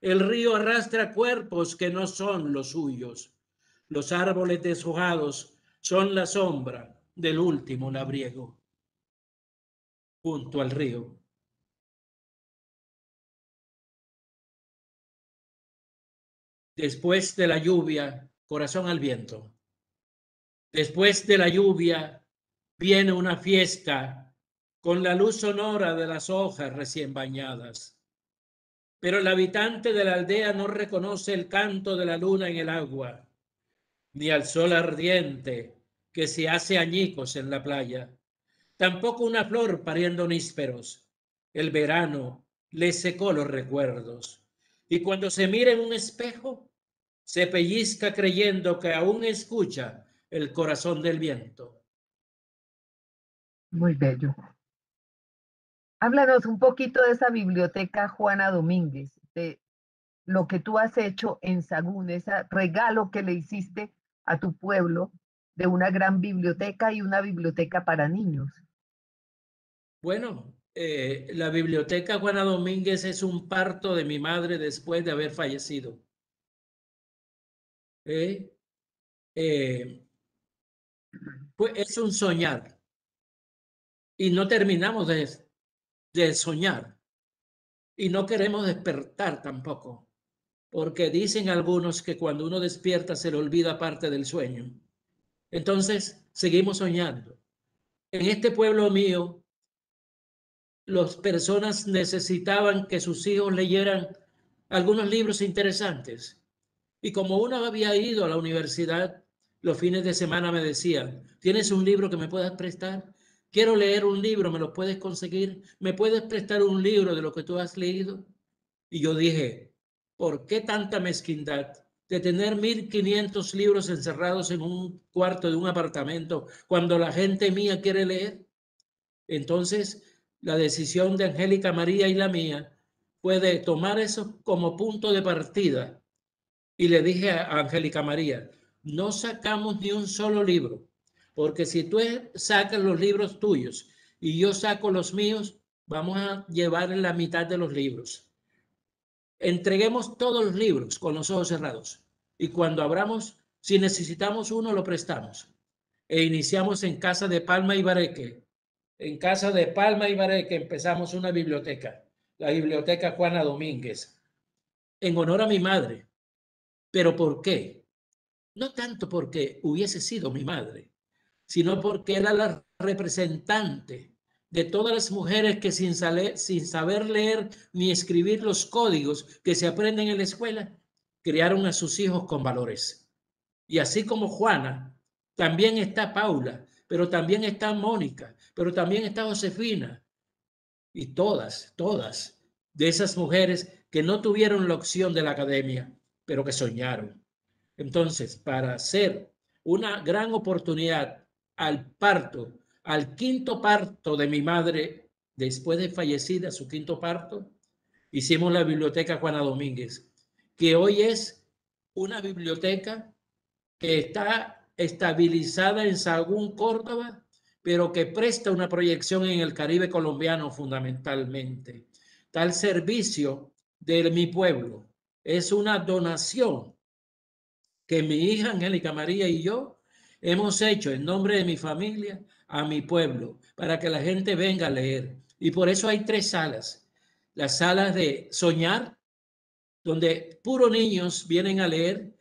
[SPEAKER 7] El río arrastra cuerpos que no son los suyos. Los árboles deshojados son la sombra del último labriego. Junto al río. Después de la lluvia, corazón al viento. Después de la lluvia viene una fiesta con la luz sonora de las hojas recién bañadas. Pero el habitante de la aldea no reconoce el canto de la luna en el agua, ni al sol ardiente que se hace añicos en la playa. Tampoco una flor pariendo nísperos. El verano le secó los recuerdos. Y cuando se mira en un espejo, se pellizca creyendo que aún escucha el corazón del viento.
[SPEAKER 4] Muy bello. Háblanos un poquito de esa biblioteca Juana Domínguez, de lo que tú has hecho en Sagún, ese regalo que le hiciste a tu pueblo de una gran biblioteca y una biblioteca para niños.
[SPEAKER 7] Bueno, la biblioteca Juana Domínguez es un parto de mi madre después de haber fallecido. Pues es un soñar y no terminamos de soñar. y no queremos despertar tampoco, porque dicen algunos que cuando uno despierta se le olvida parte del sueño. Entonces, seguimos soñando. En este pueblo mío, las personas necesitaban que sus hijos leyeran algunos libros interesantes. Y como uno había ido a la universidad, los fines de semana me decían, ¿tienes un libro que me puedas prestar? Quiero leer un libro, ¿me lo puedes conseguir? ¿Me puedes prestar un libro de lo que tú has leído? Y yo dije, ¿por qué tanta mezquindad de tener 1500 libros encerrados en un cuarto de un apartamento cuando la gente mía quiere leer? Entonces, la decisión de Angélica María y la mía fue de tomar eso como punto de partida. Y le dije a Angélica María, no sacamos ni un solo libro, porque si tú sacas los libros tuyos y yo saco los míos, vamos a llevar la mitad de los libros. Entreguemos todos los libros con los ojos cerrados y cuando abramos, si necesitamos uno, lo prestamos. E iniciamos en Casa de Palma y Bareque. En Casa de Palma y Bareque empezamos una biblioteca, la Biblioteca Juana Domínguez, en honor a mi madre. ¿Pero por qué? No tanto porque hubiese sido mi madre, sino porque era la representante de todas las mujeres que sin saber leer ni escribir los códigos que se aprenden en la escuela, criaron a sus hijos con valores. Y así como Juana, también está Paula, pero también está Mónica, pero también está Josefina, y todas de esas mujeres que no tuvieron la opción de la academia, pero que soñaron. Entonces, para hacer una gran oportunidad al parto, al quinto parto de mi madre, después de fallecida, su quinto parto, hicimos la biblioteca Juana Domínguez, que hoy es una biblioteca que está estabilizada en Sahagún, Córdoba, pero que presta una proyección en el Caribe colombiano fundamentalmente. Tal servicio de mi pueblo es una donación que mi hija Angélica María y yo hemos hecho en nombre de mi familia a mi pueblo, para que la gente venga a leer. Y por eso hay 3 salas. Las salas de soñar, donde puros niños vienen a leer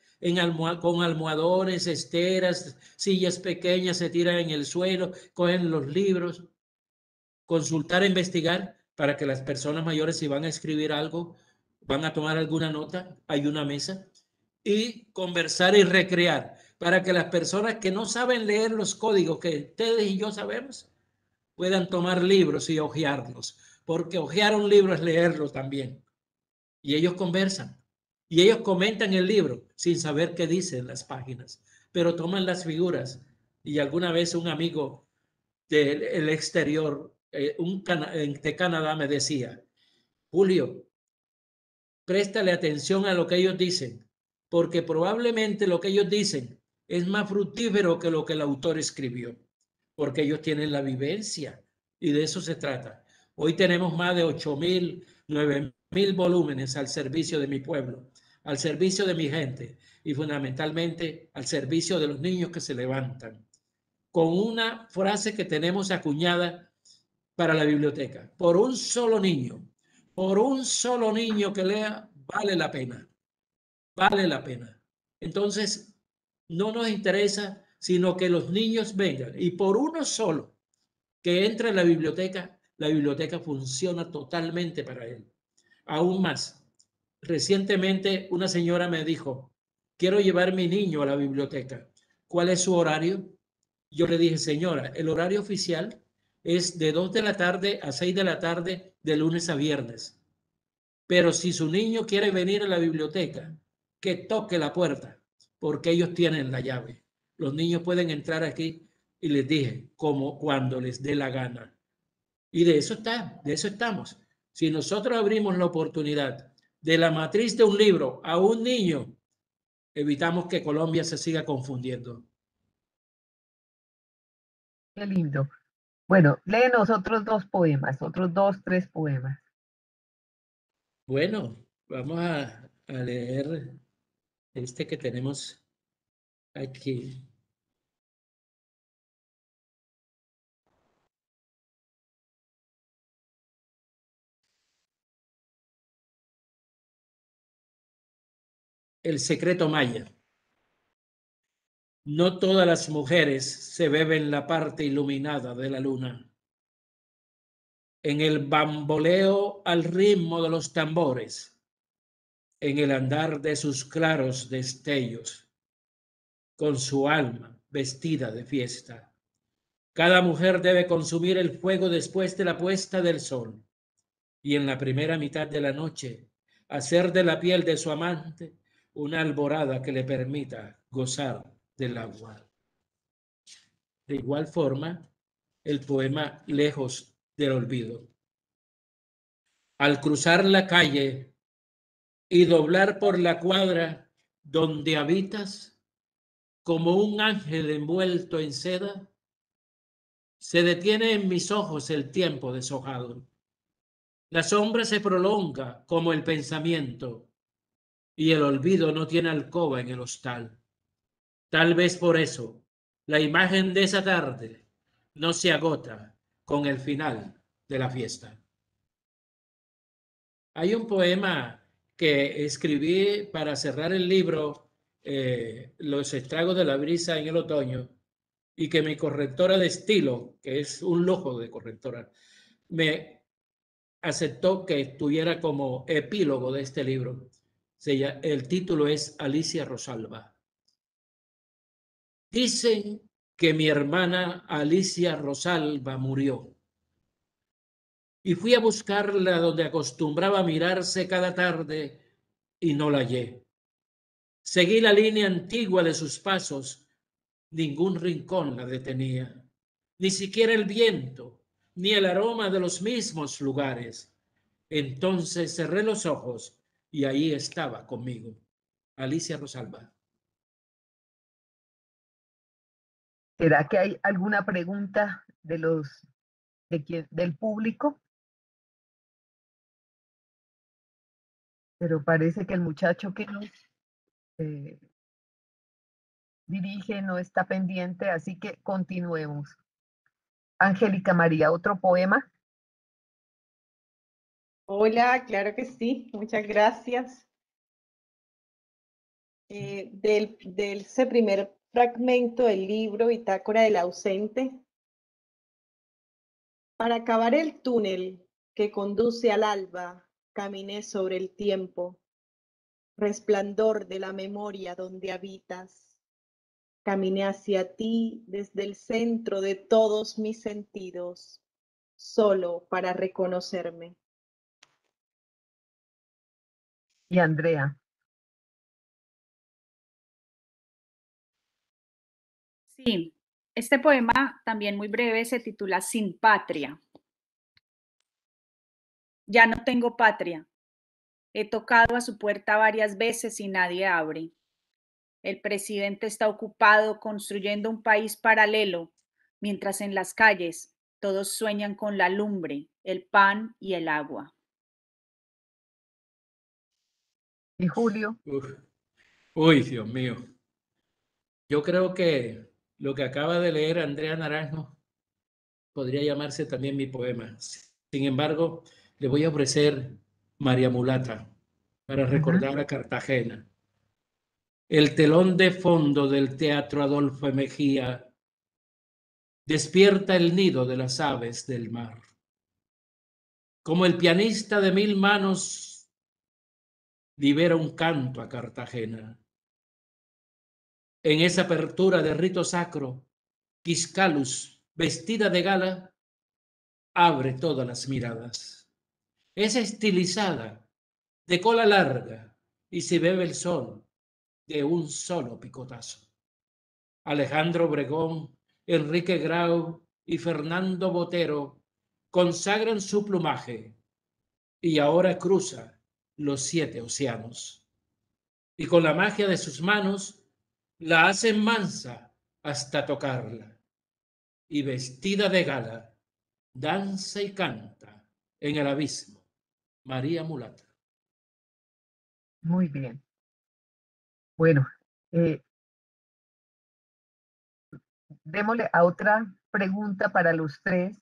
[SPEAKER 7] con almohadones, esteras, sillas pequeñas, se tiran en el suelo, cogen los libros, consultar e investigar para que las personas mayores, si van a escribir algo, van a tomar alguna nota, hay una mesa, y conversar y recrear para que las personas que no saben leer los códigos que ustedes y yo sabemos puedan tomar libros y hojearlos, porque hojear un libro es leerlo también. Y ellos conversan y ellos comentan el libro sin saber qué dicen las páginas, pero toman las figuras. Y alguna vez un amigo del exterior, de Canadá, me decía, Julio, préstale atención a lo que ellos dicen, porque probablemente lo que ellos dicen es más fructífero que lo que el autor escribió, porque ellos tienen la vivencia y de eso se trata. Hoy tenemos más de 8.000, 9.000 volúmenes al servicio de mi pueblo, al servicio de mi gente y fundamentalmente al servicio de los niños que se levantan, con una frase que tenemos acuñada para la biblioteca. Por un solo niño que lea, vale la pena, vale la pena. Entonces, no nos interesa sino que los niños vengan y por uno solo que entre en la biblioteca funciona totalmente para él. Aún más, recientemente una señora me dijo, quiero llevar mi niño a la biblioteca. ¿Cuál es su horario? Yo le dije, señora, el horario oficial es de 2 de la tarde a 6 de la tarde de lunes a viernes. Pero si su niño quiere venir a la biblioteca, que toque la puerta, porque ellos tienen la llave. Los niños pueden entrar aquí y les dije, como cuando les dé la gana. Y de eso estamos. Si nosotros abrimos la oportunidad de la matriz de un libro a un niño, evitamos que Colombia se siga confundiendo.
[SPEAKER 4] Qué lindo. Bueno, léenos otros 2 poemas, otros 2, 3 poemas.
[SPEAKER 7] Bueno, vamos a leer este que tenemos aquí. El secreto maya. No todas las mujeres se beben la parte iluminada de la luna. En el bamboleo al ritmo de los tambores, en el andar de sus claros destellos, con su alma vestida de fiesta. Cada mujer debe consumir el fuego después de la puesta del sol y en la primera mitad de la noche hacer de la piel de su amante una alborada que le permita gozar del agua. De igual forma, el poema Lejos del olvido. Al cruzar la calle y doblar por la cuadra donde habitas, como un ángel envuelto en seda, se detiene en mis ojos el tiempo deshojado. La sombra se prolonga como el pensamiento y el olvido no tiene alcoba en el hostal. Tal vez por eso la imagen de esa tarde no se agota con el final de la fiesta. Hay un poema que escribí para cerrar el libro, Los estragos de la brisa en el otoño, y que mi correctora de estilo, que es un lujo de correctora, me aceptó que estuviera como epílogo de este libro. El título es Alicia Rosalba. Dicen que mi hermana Alicia Rosalba murió y fui a buscarla donde acostumbraba mirarse cada tarde y no la hallé. Seguí la línea antigua de sus pasos, ningún rincón la detenía, ni siquiera el viento, ni el aroma de los mismos lugares. Entonces cerré los ojos y ahí estaba conmigo, Alicia Rosalba.
[SPEAKER 4] ¿Será que hay alguna pregunta del público? Pero parece que el muchacho que nos dirige no está pendiente, así que continuemos. Angélica María, ¿otro poema?
[SPEAKER 5] Hola, claro que sí, muchas gracias. De ese primer fragmento del libro, Bitácora del ausente. Para acabar el túnel que conduce al alba, caminé sobre el tiempo, resplandor de la memoria donde habitas. Caminé hacia ti desde el centro de todos mis sentidos, solo para reconocerme.
[SPEAKER 4] Y Andrea.
[SPEAKER 6] Sí, este poema, también muy breve, se titula Sin patria. Ya no tengo patria. He tocado a su puerta varias veces y nadie abre. El presidente está ocupado construyendo un país paralelo, mientras en las calles todos sueñan con la lumbre, el pan y el agua.
[SPEAKER 4] ¿Y Julio?
[SPEAKER 7] Uy, Dios mío. Yo creo que lo que acaba de leer Andrea Naranjo podría llamarse también mi poema. Sin embargo, le voy a ofrecer María Mulata para recordar a Cartagena. El telón de fondo del Teatro Adolfo Mejía despierta el nido de las aves del mar. Como el pianista de 1000 manos libera un canto a Cartagena. En esa apertura de rito sacro, Quiscalus, vestida de gala, abre todas las miradas. Es estilizada, de cola larga, y se bebe el sol de un solo picotazo. Alejandro Obregón, Enrique Grau y Fernando Botero consagran su plumaje y ahora cruza los 7 océanos. Y con la magia de sus manos la hacen mansa hasta tocarla. Y vestida de gala, danza y canta en el abismo. María Mulata.
[SPEAKER 4] Muy bien. Bueno, démosle a otra pregunta para los tres.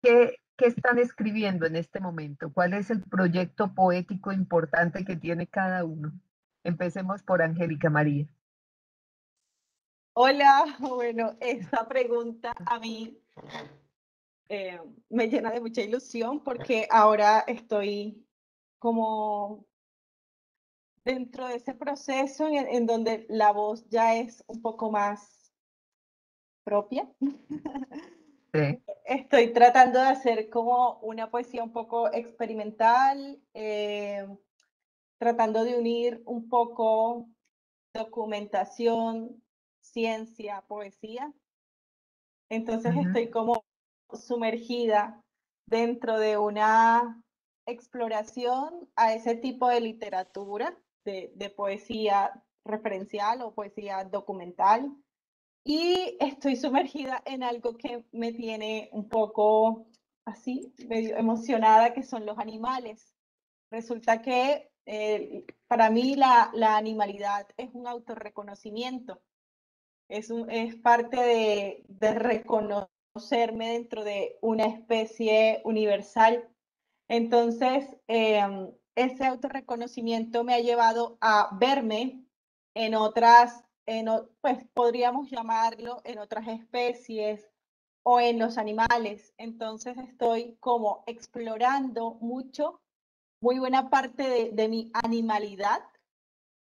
[SPEAKER 4] ¿Qué están escribiendo en este momento? ¿Cuál es el proyecto poético importante que tiene cada uno? Empecemos por Angélica María.
[SPEAKER 5] Hola, bueno, esta pregunta a mí me llena de mucha ilusión porque ahora estoy como dentro de ese proceso en donde la voz ya es un poco más propia.
[SPEAKER 4] Sí.
[SPEAKER 5] Estoy tratando de hacer como una poesía un poco experimental, tratando de unir un poco documentación, ciencia, poesía. Entonces estoy como sumergida dentro de una exploración a ese tipo de literatura, de poesía referencial o poesía documental. Y estoy sumergida en algo que me tiene un poco así, medio emocionada, que son los animales. Resulta que para mí la animalidad es un autorreconocimiento, es parte de reconocerme dentro de una especie universal. Entonces, ese autorreconocimiento me ha llevado a verme en otras, pues podríamos llamarlo en otras especies o en los animales. Entonces estoy como explorando mucho, muy buena parte de mi animalidad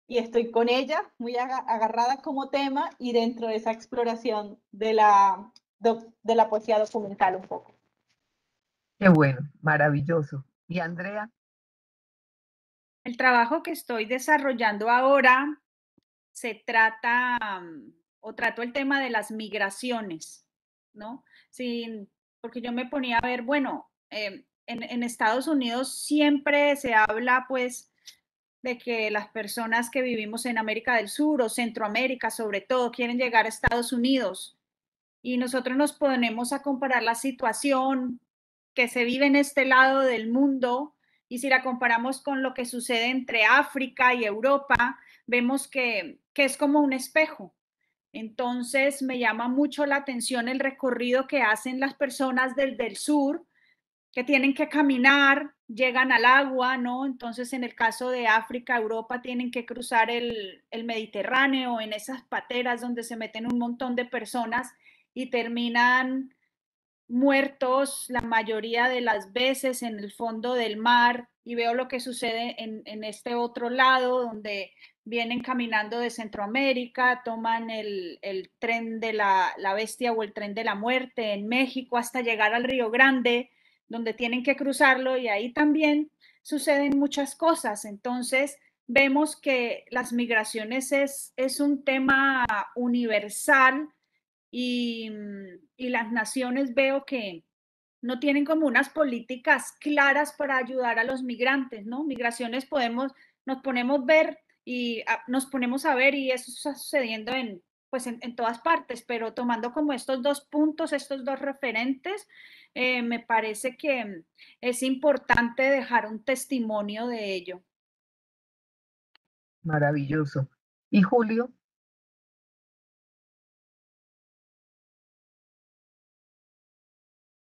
[SPEAKER 5] y estoy con ella muy agarrada como tema y dentro de esa exploración de la poesía documental un poco.
[SPEAKER 4] Qué bueno, maravilloso. ¿Y Andrea?
[SPEAKER 6] El trabajo que estoy desarrollando ahora se trata o trato el tema de las migraciones, ¿no? Sin, porque yo me ponía a ver, bueno, en Estados Unidos siempre se habla pues de que las personas que vivimos en América del Sur o Centroamérica sobre todo quieren llegar a Estados Unidos y nosotros nos ponemos a comparar la situación que se vive en este lado del mundo y si la comparamos con lo que sucede entre África y Europa, vemos que es como un espejo. Entonces me llama mucho la atención el recorrido que hacen las personas del sur, que tienen que caminar, llegan al agua, ¿no? Entonces en el caso de África, Europa, tienen que cruzar el Mediterráneo en esas pateras donde se meten un montón de personas y terminan muertos la mayoría de las veces en el fondo del mar y veo lo que sucede en este otro lado donde vienen caminando de Centroamérica, toman el tren de la bestia o el tren de la muerte en México hasta llegar al Río Grande, donde tienen que cruzarlo y ahí también suceden muchas cosas. Entonces vemos que las migraciones es un tema universal y las naciones veo que no tienen como unas políticas claras para ayudar a los migrantes, ¿no? Migraciones nos ponemos nos ponemos a ver y eso está sucediendo pues en todas partes, pero tomando como estos dos puntos, estos dos referentes, me parece que es importante dejar un testimonio de ello.
[SPEAKER 4] Maravilloso. ¿Y Julio?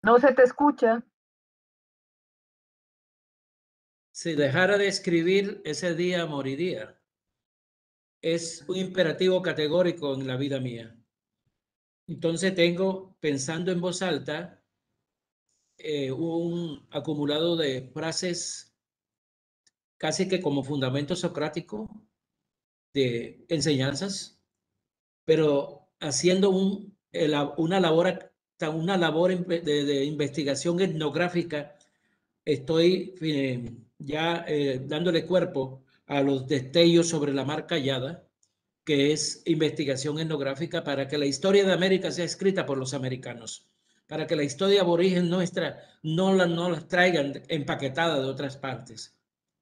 [SPEAKER 4] No se te escucha.
[SPEAKER 7] Si dejara de escribir, ese día moriría. Es un imperativo categórico en la vida mía. Entonces tengo, pensando en voz alta, un acumulado de frases casi que como fundamento socrático de enseñanzas, pero haciendo una labor de investigación etnográfica. Estoy ya dándole cuerpo a los destellos sobre la mar callada, que es investigación etnográfica para que la historia de América sea escrita por los americanos, para que la historia aborigen nuestra no las traigan empaquetada de otras partes,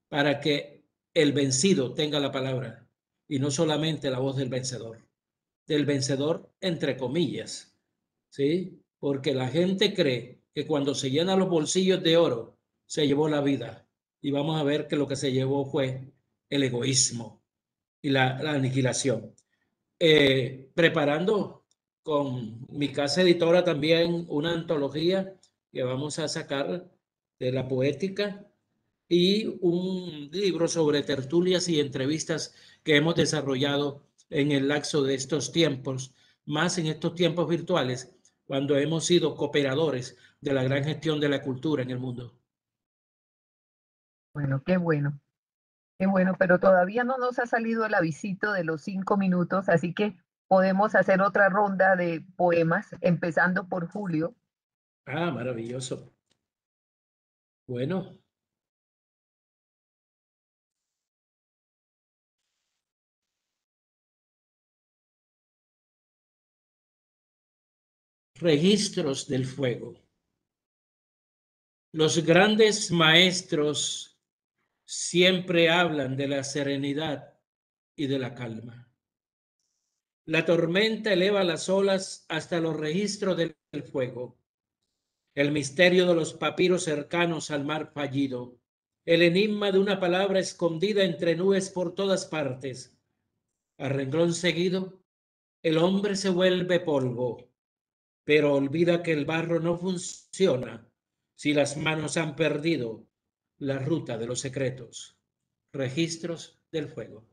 [SPEAKER 7] para que el vencido tenga la palabra y no solamente la voz del vencedor entre comillas, ¿sí? Porque la gente cree que cuando se llenan los bolsillos de oro se llevó la vida y vamos a ver que lo que se llevó fue el egoísmo y la aniquilación. Preparando con mi casa editora también una antología que vamos a sacar de la poética y un libro sobre tertulias y entrevistas que hemos desarrollado en el lapso de estos tiempos, más en estos tiempos virtuales, cuando hemos sido cooperadores de la gran gestión de la cultura en el mundo.
[SPEAKER 4] Bueno, qué bueno. Qué bueno, pero todavía no nos ha salido el avisito de los 5 minutos, así que podemos hacer otra ronda de poemas, empezando por Julio.
[SPEAKER 7] Ah, maravilloso. Bueno. Registros del fuego. Los grandes maestros siempre hablan de la serenidad y de la calma. La tormenta eleva las olas hasta los registros del fuego. El misterio de los papiros cercanos al mar fallido. El enigma de una palabra escondida entre nubes por todas partes. A renglón seguido, el hombre se vuelve polvo, pero olvida que el barro no funciona si las manos han perdido la ruta de los secretos. Registros del fuego.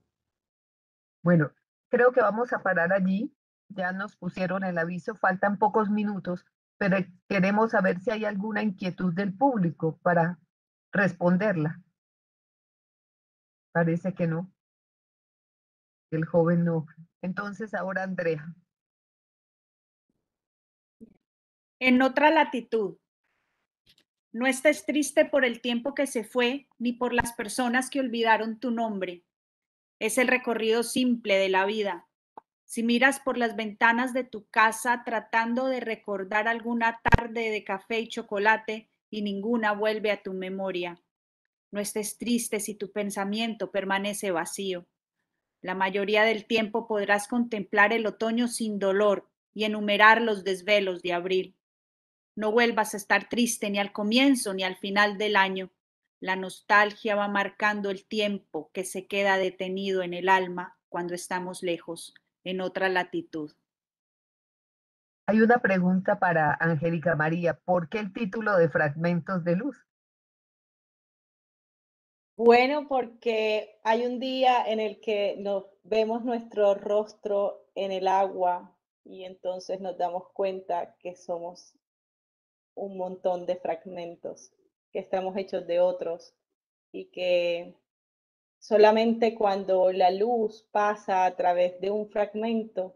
[SPEAKER 4] Bueno, creo que vamos a parar allí. Ya nos pusieron el aviso, faltan pocos minutos, pero queremos saber si hay alguna inquietud del público para responderla. Parece que no. El joven no. Entonces ahora Andrea.
[SPEAKER 6] En otra latitud. No estés triste por el tiempo que se fue, ni por las personas que olvidaron tu nombre. Es el recorrido simple de la vida. Si miras por las ventanas de tu casa tratando de recordar alguna tarde de café y chocolate y ninguna vuelve a tu memoria. No estés triste si tu pensamiento permanece vacío. La mayoría del tiempo podrás contemplar el otoño sin dolor y enumerar los desvelos de abril. No vuelvas a estar triste ni al comienzo ni al final del año. La nostalgia va marcando el tiempo que se queda detenido en el alma cuando estamos lejos, en otra latitud.
[SPEAKER 4] Hay una pregunta para Angélica María. ¿Por qué el título de Fragmentos de Luz?
[SPEAKER 5] Bueno, porque hay un día en el que nos vemos nuestro rostro en el agua y entonces nos damos cuenta que somos un montón de fragmentos, que estamos hechos de otros y que solamente cuando la luz pasa a través de un fragmento,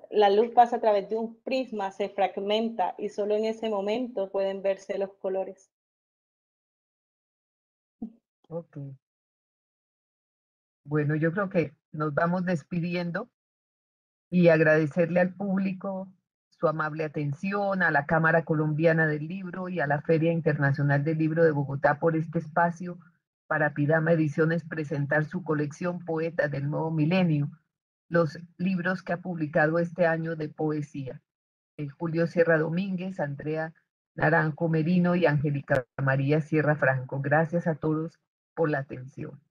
[SPEAKER 5] la luz pasa a través de un prisma, se fragmenta y solo en ese momento pueden verse los colores.
[SPEAKER 4] Ok. Bueno, yo creo que nos vamos despidiendo y agradecerle al público su amable atención, a la Cámara Colombiana del Libro y a la Feria Internacional del Libro de Bogotá por este espacio para Pidama Ediciones presentar su colección Poetas del Nuevo Milenio, los libros que ha publicado este año de poesía. Julio Sierra Domínguez, Andrea Naranjo Merino y Angélica María Sierra Franco. Gracias a todos por la atención.